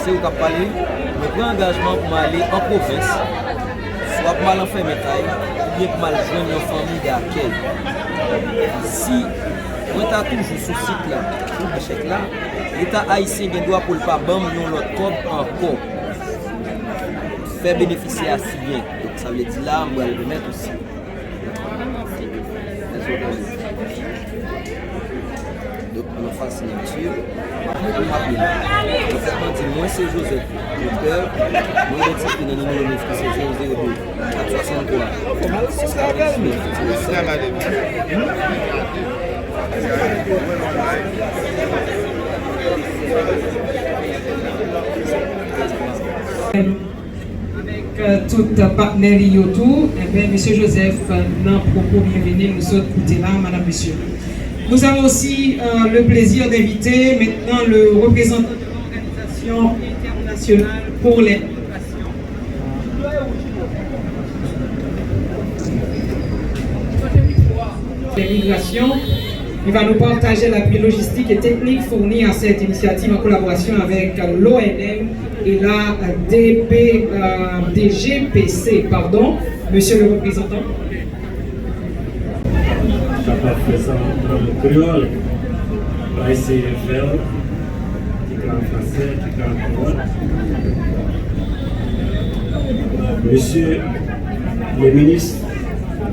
c'est où qu'a parlé, je prends engagement pour aller en province, soit pour aller en faire métail, ou bien pour aller joindre une famille d'accueil. Si on est toujours sur ce site là, sur le chèque là, l'État haïtien doit pour le pas bam non l'autre corps encore. Faire bénéficier à si bien. Donc ça veut dire là, on va le mettre aussi. Donc on fait signature. Donc moi c'est Joseph, docteur. Moi identifié dans le numéro 9 qui c'est 002 463. C'est ça avec tout partenaire autour, eh bien, M. Joseph, non propos bienvenue, nous sommes écoutés là, Madame, Monsieur. Nous avons aussi le plaisir d'inviter maintenant le représentant de l'Organisation internationale pour les migrations. Il va nous partager l'appui logistique et technique fourni à cette initiative en collaboration avec l'ONM et la DGPC. Pardon, monsieur le représentant. Je vais faire ça dans le créole. On va essayer de faire qui parle français, qui parle créole. Monsieur le ministre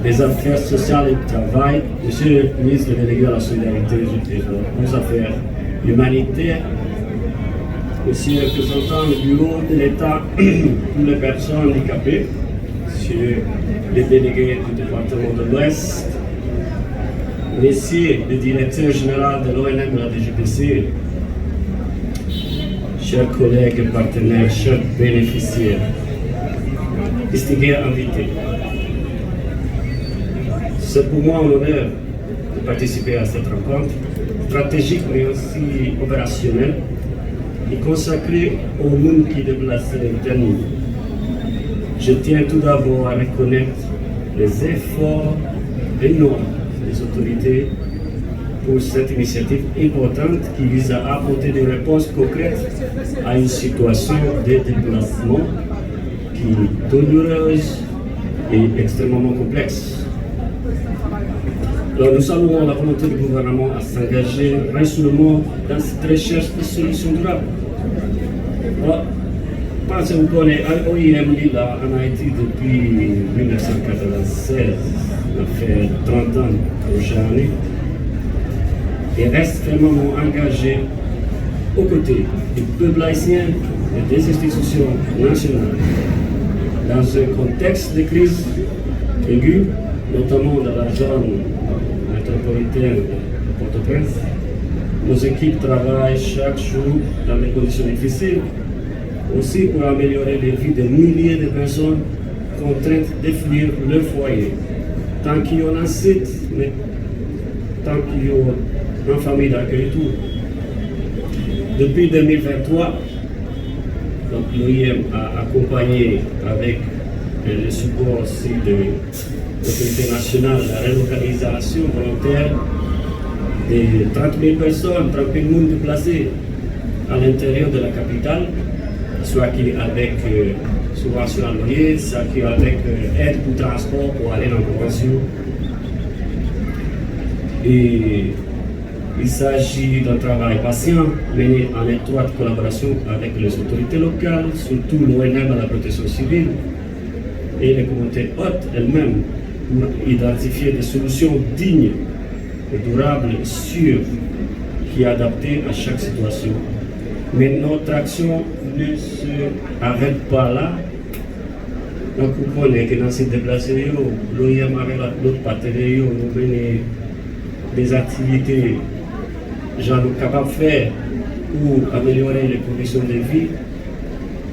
des Affaires sociales et du Travail, Monsieur le ministre délégué à la solidarité aux affaires humanitaires, Monsieur le représentant du bureau de l'État pour les personnes handicapées, Monsieur le délégué du département de l'Ouest, Monsieur le directeur général de l'ONM et de la DGPC, chers collègues et partenaires, chers bénéficiaires, distingués invités. C'est pour moi un honneur de participer à cette rencontre stratégique mais aussi opérationnelle et consacrée au monde qui déplace l'Éternel. Je tiens tout d'abord à reconnaître les efforts énormes des autorités pour cette initiative importante qui vise à apporter des réponses concrètes à une situation de déplacement qui est douloureuse et extrêmement complexe. Alors, nous saluons la volonté du gouvernement à s'engager résolument dans cette recherche de solutions durables. Parce que vous connaissez l'OIM là en Haïti depuis 1996, ça fait 30 ans prochaine année, et reste extrêmement engagé aux côtés du peuple haïtien et des institutions nationales dans un contexte de crise aiguë, notamment dans la zone métropolitaine de Port-au-Prince. Nos équipes travaillent chaque jour dans des conditions difficiles, aussi pour améliorer les vies de milliers de personnes contraintes de fuir leur foyer. Tant qu'il y en a site, mais tant qu'il y a une famille d'accueil tout. Depuis 2023, l'OIM a accompagné avec le support aussi de l'autorité nationale la relocalisation volontaire de 30 000 personnes, 30 000 personnes déplacées à l'intérieur de la capitale, soit qui avec subvention à loyer, soit qui avec aide pour transport pour aller dans la convention. Et il s'agit d'un travail patient mené en étroite collaboration avec les autorités locales, surtout l'ONM à la protection civile et les communautés hautes elles-mêmes pour identifier des solutions dignes, durables, sûres, qui est adaptée à chaque situation. Mais notre action ne s'arrête pas là. Donc, vous connaissez que dans ces déplacements, l'OIM avec d'autres partenaires, nous menons des activités genre capables de faire pour améliorer les conditions de vie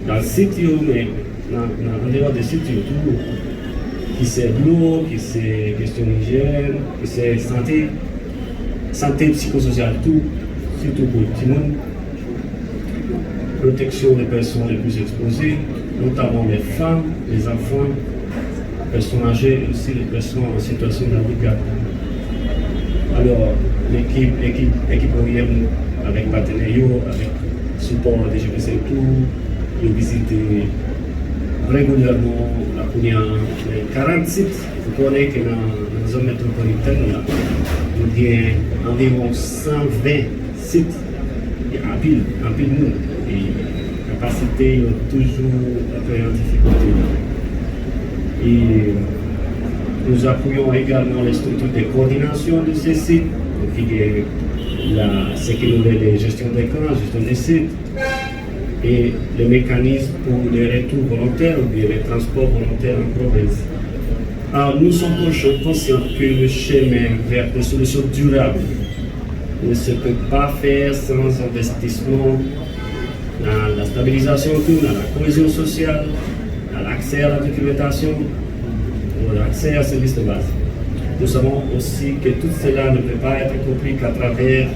dans le site, mais en dehors des sites, tout, qui c'est l'eau, qui c'est question d'hygiène, qui c'est santé psychosociale, tout, surtout pour tout le monde. Protection des personnes les plus exposées, notamment les femmes, les enfants, les personnes âgées et aussi les personnes en situation de handicap. Alors, l'équipe OIM avec partenaires, avec support des GPC, tout, nous visitons régulièrement la première 40 sites. Vous connaissez que dans la zone métropolitaine, nous avons environ 120 sites. Il y a un pile de monde. Et la capacité est toujours un peu en difficulté. Et nous appuyons également les structures de coordination de ces sites, donc ce que nous appelons les gestions des camps, gestion des sites, et les mécanismes pour les retours volontaires ou bien les transports volontaires en province. Alors nous sommes conscients que le chemin vers des solutions durables ne se peut pas faire sans investissement dans la stabilisation autour, dans la cohésion sociale, dans l'accès à la documentation, l'accès à services de base. Nous savons aussi que tout cela ne peut pas être compris qu'à travers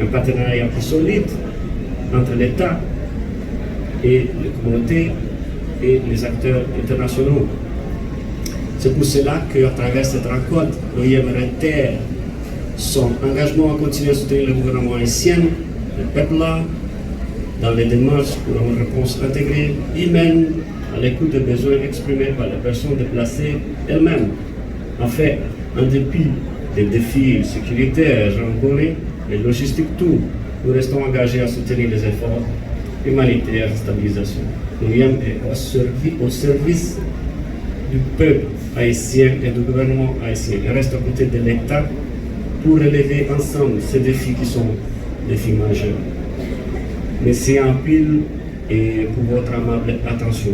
un partenariat plus solide entre l'État et les communautés et les acteurs internationaux. C'est pour cela qu'à travers cette rencontre, l'OIM réitère son engagement à continuer à soutenir le gouvernement haïtien, le peuple là, dans les démarches pour une réponse intégrée, humaine, à l'écoute des besoins exprimés par les personnes déplacées elles-mêmes. En fait, en dépit des défis sécuritaires rencontrés et logistiques tout, nous restons engagés à soutenir les efforts humanitaires de stabilisation. L'OIM est au service du peuple haïtien et du gouvernement haïtien. Il reste à côté de l'État pour relever ensemble ces défis qui sont des défis majeurs. Merci en pile et pour votre amable attention.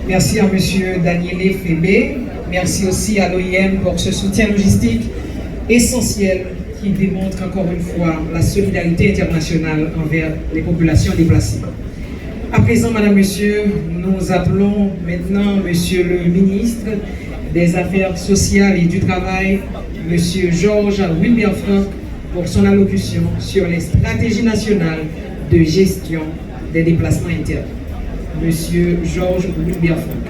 Merci à M. Daniele Fébé. Merci aussi à l'OIM pour ce soutien logistique essentiel qui démontre encore une fois la solidarité internationale envers les populations déplacées. À présent, Madame, Monsieur, nous appelons maintenant Monsieur le ministre des Affaires sociales et du Travail, Monsieur Georges Wilbert-Franck, pour son allocution sur les stratégies nationales de gestion des déplacements internes. Monsieur Georges Wilbert-Franck.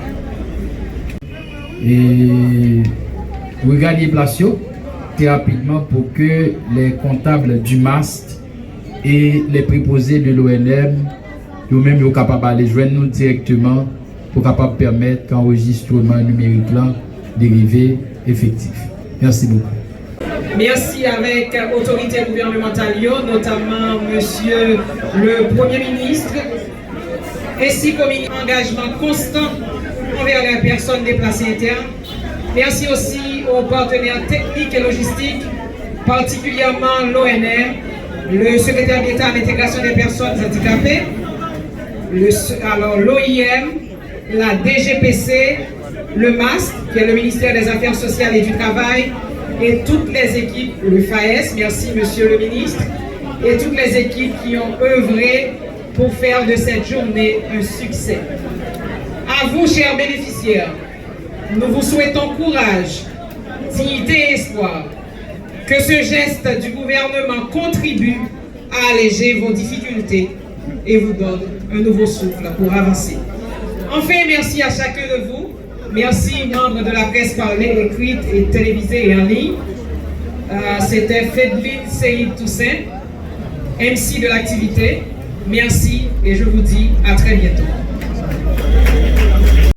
Et regardez Placio très rapidement pour que les comptables du MAST et les préposés de l'ONM eux-mêmes sont capables de joindre nous directement pour capable permettre qu'enregistrement numérique là dérivé effectif. Merci beaucoup. Merci avec autorité gouvernementale, notamment Monsieur le Premier ministre, ainsi qu'au engagement constant envers les personnes déplacées internes. Merci aussi aux partenaires techniques et logistiques, particulièrement l'ONR, le secrétaire d'État à l'intégration des personnes handicapées, l'OIM, la DGPC, le MAST, qui est le ministère des Affaires sociales et du Travail, et toutes les équipes, le FAES, merci Monsieur le ministre, et toutes les équipes qui ont œuvré pour faire de cette journée un succès. À vous, chers bénéficiaires, nous vous souhaitons courage, dignité et espoir. Que ce geste du gouvernement contribue à alléger vos difficultés et vous donne un nouveau souffle pour avancer. Enfin, merci à chacun de vous. Merci, membres de la presse parlée, écrite et télévisée et en ligne. C'était Fedline Seïd Toussaint, MC de l'activité. Merci et je vous dis à très bientôt.